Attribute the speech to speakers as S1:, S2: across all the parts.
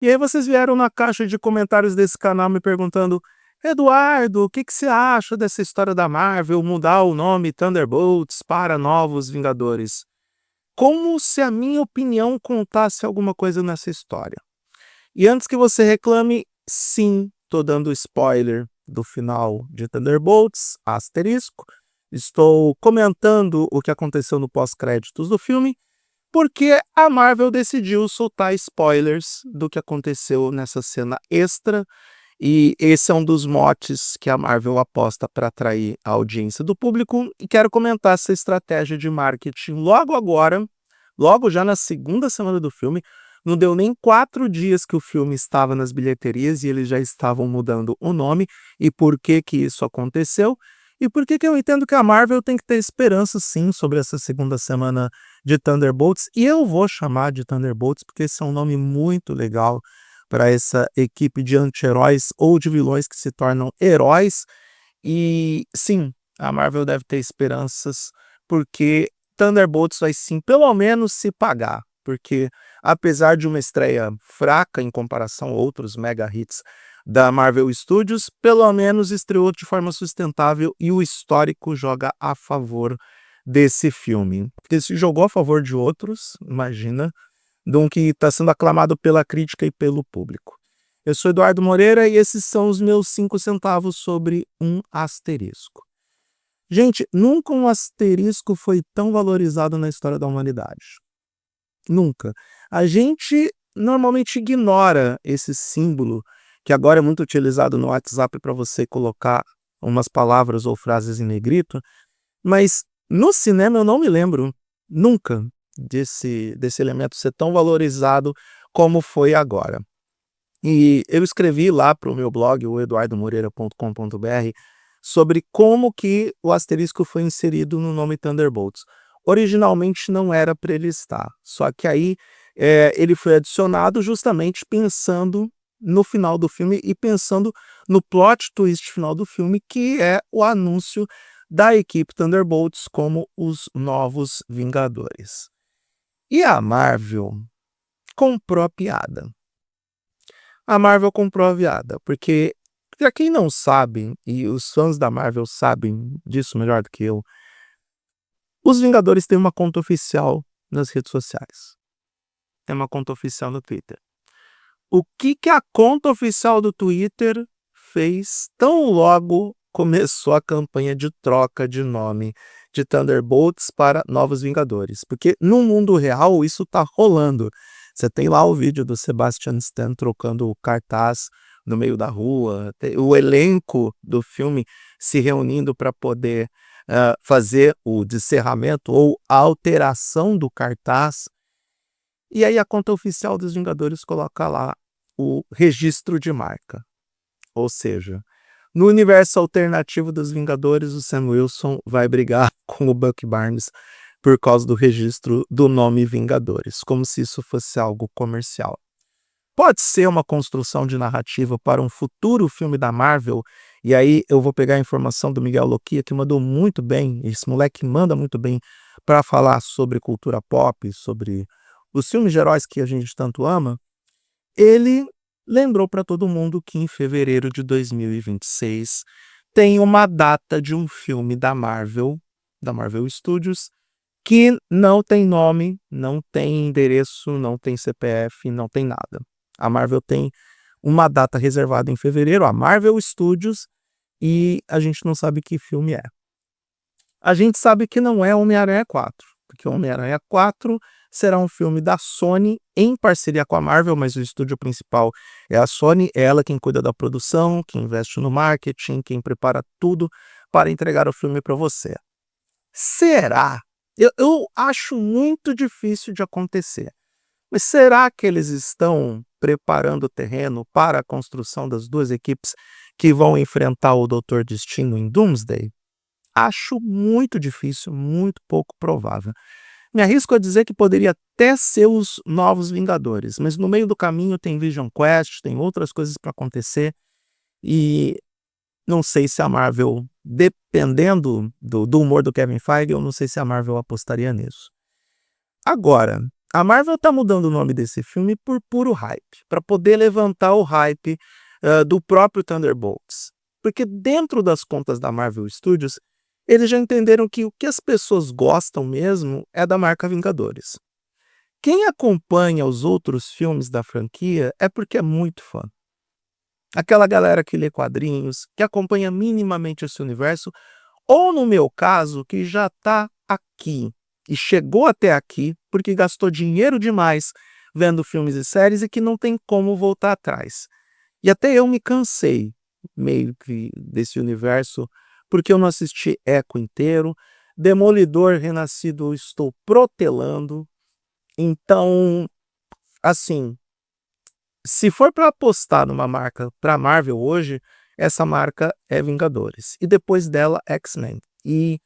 S1: E aí vocês vieram na caixa de comentários desse canal me perguntando: Eduardo, o que que você acha dessa história da Marvel mudar o nome Thunderbolts para Novos Vingadores? Como se a minha opinião contasse alguma coisa nessa história. E antes que você reclame, sim, tô dando spoiler do final de Thunderbolts, asterisco. Estou comentando o que aconteceu no pós-créditos do filme, porque a Marvel decidiu soltar spoilers do que aconteceu nessa cena extra, e esse é um dos motes que a Marvel aposta para atrair a audiência do público, e quero comentar essa estratégia de marketing logo agora, logo já na segunda semana do filme. Não deu nem 4 dias que o filme estava nas bilheterias e eles já estavam mudando o nome, e por que que isso aconteceu, e por que que eu entendo que a Marvel tem que ter esperança sim sobre essa segunda semana de Thunderbolts, e eu vou chamar de Thunderbolts porque esse é um nome muito legal para essa equipe de anti-heróis ou de vilões que se tornam heróis. E sim, a Marvel deve ter esperanças, porque Thunderbolts vai sim, pelo menos, se pagar. Porque, apesar de uma estreia fraca em comparação a outros mega hits da Marvel Studios, pelo menos estreou de forma sustentável e o histórico joga a favor desse filme. Porque se jogou a favor de outros, imagina, de um que está sendo aclamado pela crítica e pelo público. Eu sou Eduardo Moreira e esses são os meus 5 centavos sobre um asterisco. Gente, nunca um asterisco foi tão valorizado na história da humanidade. Nunca. A gente normalmente ignora esse símbolo, que agora é muito utilizado no WhatsApp para você colocar umas palavras ou frases em negrito, mas no cinema eu não me lembro nunca desse elemento ser tão valorizado como foi agora. E eu escrevi lá para o meu blog, o eduardomoreira.com.br, sobre como que o asterisco foi inserido no nome Thunderbolts. Originalmente não era para ele estar, só que aí ele foi adicionado justamente pensando no final do filme e pensando no plot twist final do filme, que é o anúncio da equipe Thunderbolts como os novos Vingadores. E a Marvel comprou a piada. A Marvel comprou a piada, porque, para quem não sabe, e os fãs da Marvel sabem disso melhor do que eu, os Vingadores têm uma conta oficial nas redes sociais. Tem uma conta oficial no Twitter. O que que a conta oficial do Twitter fez tão logo começou a campanha de troca de nome de Thunderbolts para Novos Vingadores? Porque no mundo real isso tá rolando. Você tem lá o vídeo do Sebastian Stan trocando o cartaz no meio da rua, o elenco do filme se reunindo para poder fazer o descerramento ou a alteração do cartaz. E aí a conta oficial dos Vingadores coloca lá o registro de marca. Ou seja, no universo alternativo dos Vingadores, o Sam Wilson vai brigar com o Bucky Barnes por causa do registro do nome Vingadores, como se isso fosse algo comercial. Pode ser uma construção de narrativa para um futuro filme da Marvel, e aí eu vou pegar a informação do Miguel Loquia, que mandou muito bem, esse moleque manda muito bem para falar sobre cultura pop, sobre os filmes de heróis que a gente tanto ama. Ele lembrou para todo mundo que em fevereiro de 2026, tem uma data de um filme da Marvel Studios, que não tem nome, não tem endereço, não tem CPF, não tem nada. A Marvel tem uma data reservada em fevereiro, a Marvel Studios, e a gente não sabe que filme é. A gente sabe que não é Homem-Aranha 4, porque Homem-Aranha 4 será um filme da Sony em parceria com a Marvel, mas o estúdio principal é a Sony, é ela quem cuida da produção, quem investe no marketing, quem prepara tudo para entregar o filme para você. Será? Eu acho muito difícil de acontecer, mas será que eles estão preparando o terreno para a construção das duas equipes que vão enfrentar o Doutor Destino em Doomsday? Acho muito difícil, muito pouco provável. Me arrisco a dizer que poderia até ser os Novos Vingadores, mas no meio do caminho tem Vision Quest, tem outras coisas para acontecer, e não sei se a Marvel, dependendo do humor do Kevin Feige, eu não sei se a Marvel apostaria nisso. Agora, A Marvel tá mudando o nome desse filme por puro hype, para poder levantar o hype do próprio Thunderbolts. Porque dentro das contas da Marvel Studios, eles já entenderam que o que as pessoas gostam mesmo é da marca Vingadores. Quem acompanha os outros filmes da franquia é porque é muito fã. Aquela galera que lê quadrinhos, que acompanha minimamente esse universo, ou no meu caso, que já está aqui e chegou até aqui porque gastou dinheiro demais vendo filmes e séries e que não tem como voltar atrás. E até eu me cansei meio que desse universo, porque eu não assisti Echo inteiro. Demolidor Renascido eu estou protelando. Então, assim, se for para apostar numa marca para Marvel hoje, essa marca é Vingadores. E depois dela, X-Men. E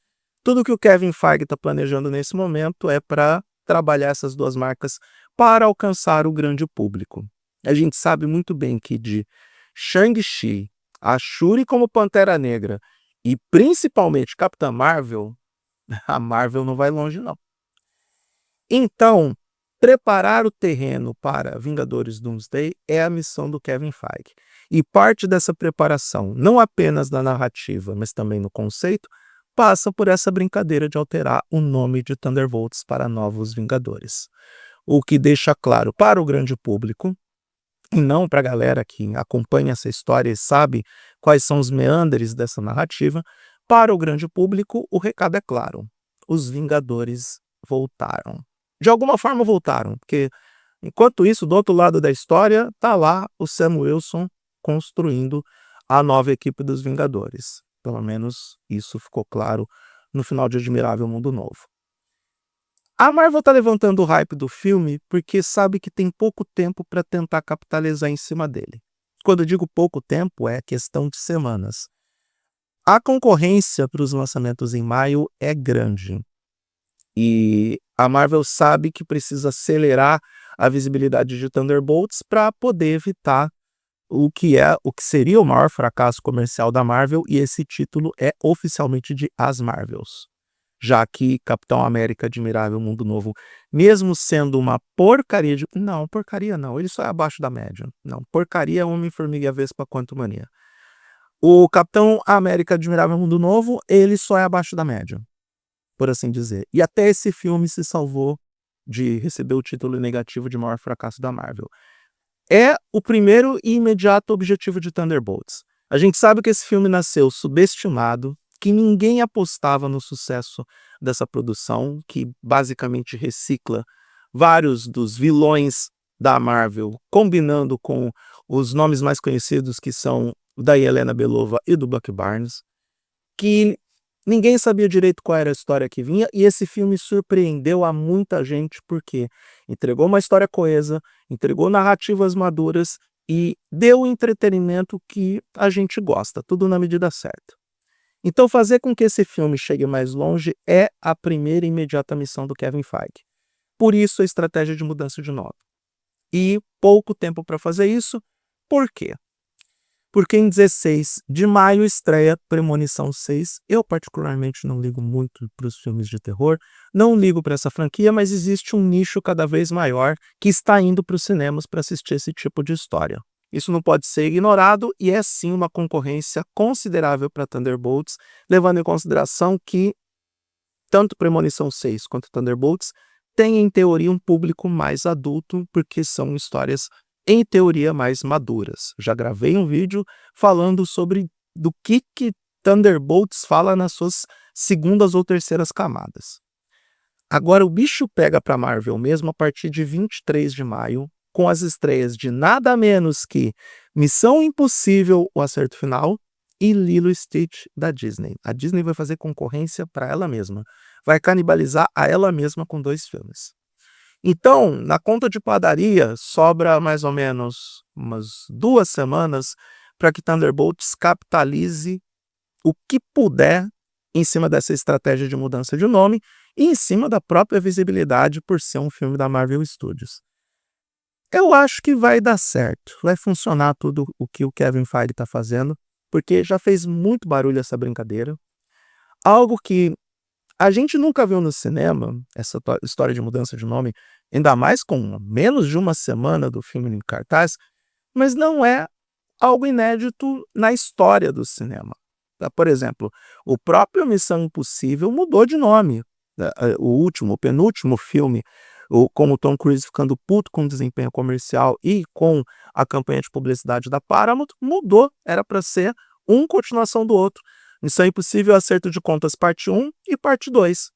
S1: tudo que o Kevin Feige está planejando nesse momento é para trabalhar essas duas marcas para alcançar o grande público. A gente sabe muito bem que de Shang-Chi, a Shuri como Pantera Negra e principalmente Capitã Marvel, a Marvel não vai longe não. Então, preparar o terreno para Vingadores Doomsday é a missão do Kevin Feige. E parte dessa preparação, não apenas na narrativa, mas também no conceito, passa por essa brincadeira de alterar o nome de Thunderbolts para Novos Vingadores. O que deixa claro para o grande público, e não para a galera que acompanha essa história e sabe quais são os meandres dessa narrativa, para o grande público o recado é claro: os Vingadores voltaram. De alguma forma voltaram, porque enquanto isso, do outro lado da história, tá lá o Sam Wilson construindo a nova equipe dos Vingadores. Pelo menos isso ficou claro no final de Admirável Mundo Novo. A Marvel tá levantando o hype do filme porque sabe que tem pouco tempo para tentar capitalizar em cima dele. Quando eu digo pouco tempo, é questão de semanas. A concorrência para os lançamentos em maio é grande. E a Marvel sabe que precisa acelerar a visibilidade de Thunderbolts para poder evitar o que seria o maior fracasso comercial da Marvel, e esse título é oficialmente de As Marvels. Já que Capitão América Admirável Mundo Novo, mesmo sendo uma porcaria de... Não, porcaria não, ele só é abaixo da média. Não, porcaria é Homem-Formiga e a Vespa Quantumania. O Capitão América Admirável Mundo Novo, ele só é abaixo da média, por assim dizer. E até esse filme se salvou de receber o título negativo de maior fracasso da Marvel. É o primeiro e imediato objetivo de Thunderbolts. A gente sabe que esse filme nasceu subestimado, que ninguém apostava no sucesso dessa produção, que basicamente recicla vários dos vilões da Marvel, combinando com os nomes mais conhecidos, que são da Helena Belova e do Bucky Barnes, que ninguém sabia direito qual era a história que vinha, e esse filme surpreendeu a muita gente porque entregou uma história coesa, entregou narrativas maduras e deu o entretenimento que a gente gosta, tudo na medida certa. Então, fazer com que esse filme chegue mais longe é a primeira e imediata missão do Kevin Feige. Por isso, a estratégia de mudança de nome. E pouco tempo para fazer isso. Por quê? Porque em 16 de maio estreia Premonição 6. Eu particularmente não ligo muito para os filmes de terror, não ligo para essa franquia, mas existe um nicho cada vez maior que está indo para os cinemas para assistir esse tipo de história. Isso não pode ser ignorado e é sim uma concorrência considerável para Thunderbolts, levando em consideração que tanto Premonição 6 quanto Thunderbolts têm em teoria um público mais adulto, porque são histórias em teoria mais maduras. Já gravei um vídeo falando sobre do que Thunderbolts fala nas suas segundas ou terceiras camadas. Agora o bicho pega para Marvel mesmo a partir de 23 de maio, com as estreias de nada menos que Missão Impossível, O Acerto Final e Lilo e Stitch da Disney. A Disney vai fazer concorrência para ela mesma. Vai canibalizar a ela mesma com 2 filmes. Então, na conta de padaria, sobra mais ou menos umas 2 semanas para que Thunderbolts capitalize o que puder em cima dessa estratégia de mudança de nome e em cima da própria visibilidade por ser um filme da Marvel Studios. Eu acho que vai dar certo, vai funcionar tudo o que o Kevin Feige está fazendo, porque já fez muito barulho essa brincadeira. Algo que A gente nunca viu no cinema essa história de mudança de nome, ainda mais com menos de uma semana do filme em cartaz, mas não é algo inédito na história do cinema. Tá? Por exemplo, o próprio Missão Impossível mudou de nome. O penúltimo filme, com o Tom Cruise ficando puto com o desempenho comercial e com a campanha de publicidade da Paramount, mudou. Era para ser continuação do outro. Missão Impossível Acerto de Contas parte 1 e parte 2.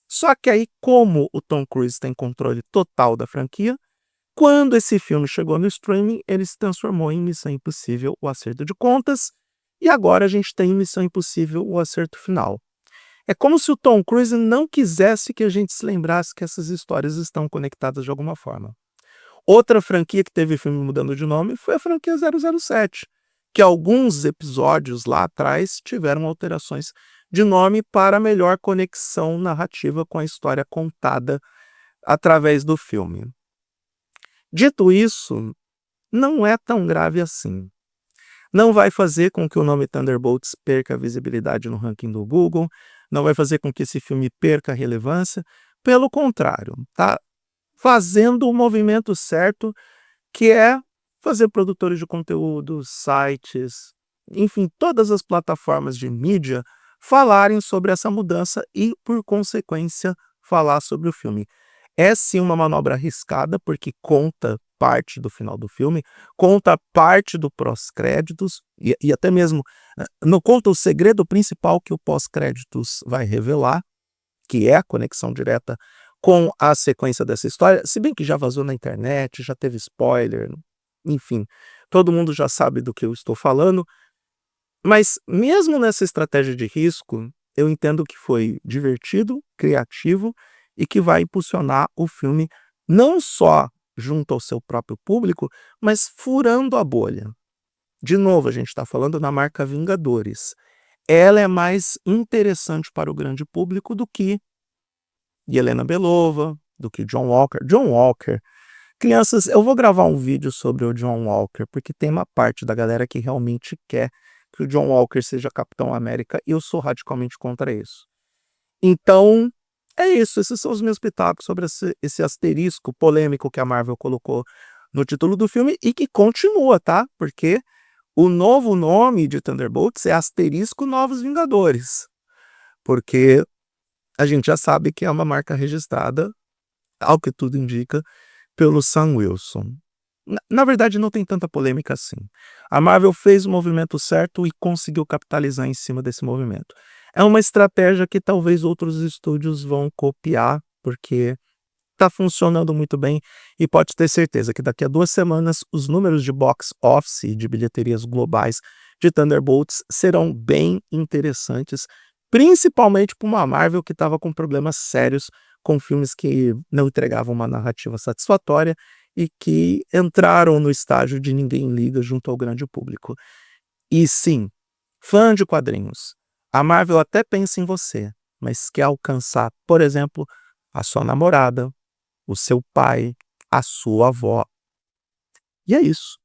S1: Só que aí, como o Tom Cruise tem controle total da franquia, quando esse filme chegou no streaming, ele se transformou em Missão Impossível O Acerto de Contas, e agora a gente tem Missão Impossível O Acerto Final. É como se o Tom Cruise não quisesse que a gente se lembrasse que essas histórias estão conectadas de alguma forma. Outra franquia que teve filme mudando de nome foi a franquia 007, que alguns episódios lá atrás tiveram alterações de nome para melhor conexão narrativa com a história contada através do filme. Dito isso, não é tão grave assim. Não vai fazer com que o nome Thunderbolts perca visibilidade no ranking do Google, não vai fazer com que esse filme perca relevância. Pelo contrário, tá fazendo o movimento certo, que é fazer produtores de conteúdo, sites, enfim, todas as plataformas de mídia falarem sobre essa mudança e, por consequência, falar sobre o filme. É sim uma manobra arriscada, porque conta parte do final do filme, conta parte do pós-créditos e até mesmo não conta o segredo principal que o pós-créditos vai revelar, que é a conexão direta com a sequência dessa história, se bem que já vazou na internet, já teve spoiler, enfim, todo mundo já sabe do que eu estou falando, mas mesmo nessa estratégia de risco, eu entendo que foi divertido, criativo e que vai impulsionar o filme não só junto ao seu próprio público, mas furando a bolha. De novo, a gente está falando na marca Vingadores. Ela é mais interessante para o grande público do que Yelena Belova, do que John Walker. John Walker. Crianças, eu vou gravar um vídeo sobre o John Walker, porque tem uma parte da galera que realmente quer que o John Walker seja Capitão América, e eu sou radicalmente contra isso. Então, é isso. Esses são os meus pitacos sobre esse asterisco polêmico que a Marvel colocou no título do filme e que continua, tá? Porque o novo nome de Thunderbolts é Asterisco Novos Vingadores. Porque a gente já sabe que é uma marca registrada, ao que tudo indica, pelo Sam Wilson. Na verdade, não tem tanta polêmica assim. A Marvel fez o movimento certo e conseguiu capitalizar em cima desse movimento. É uma estratégia que talvez outros estúdios vão copiar, porque está funcionando muito bem e pode ter certeza que daqui a 2 semanas os números de box office e de bilheterias globais de Thunderbolts serão bem interessantes, principalmente para uma Marvel que estava com problemas sérios com filmes que não entregavam uma narrativa satisfatória e que entraram no estágio de ninguém liga junto ao grande público. E sim, fã de quadrinhos, a Marvel até pensa em você, mas quer alcançar, por exemplo, a sua namorada, o seu pai, a sua avó. E é isso.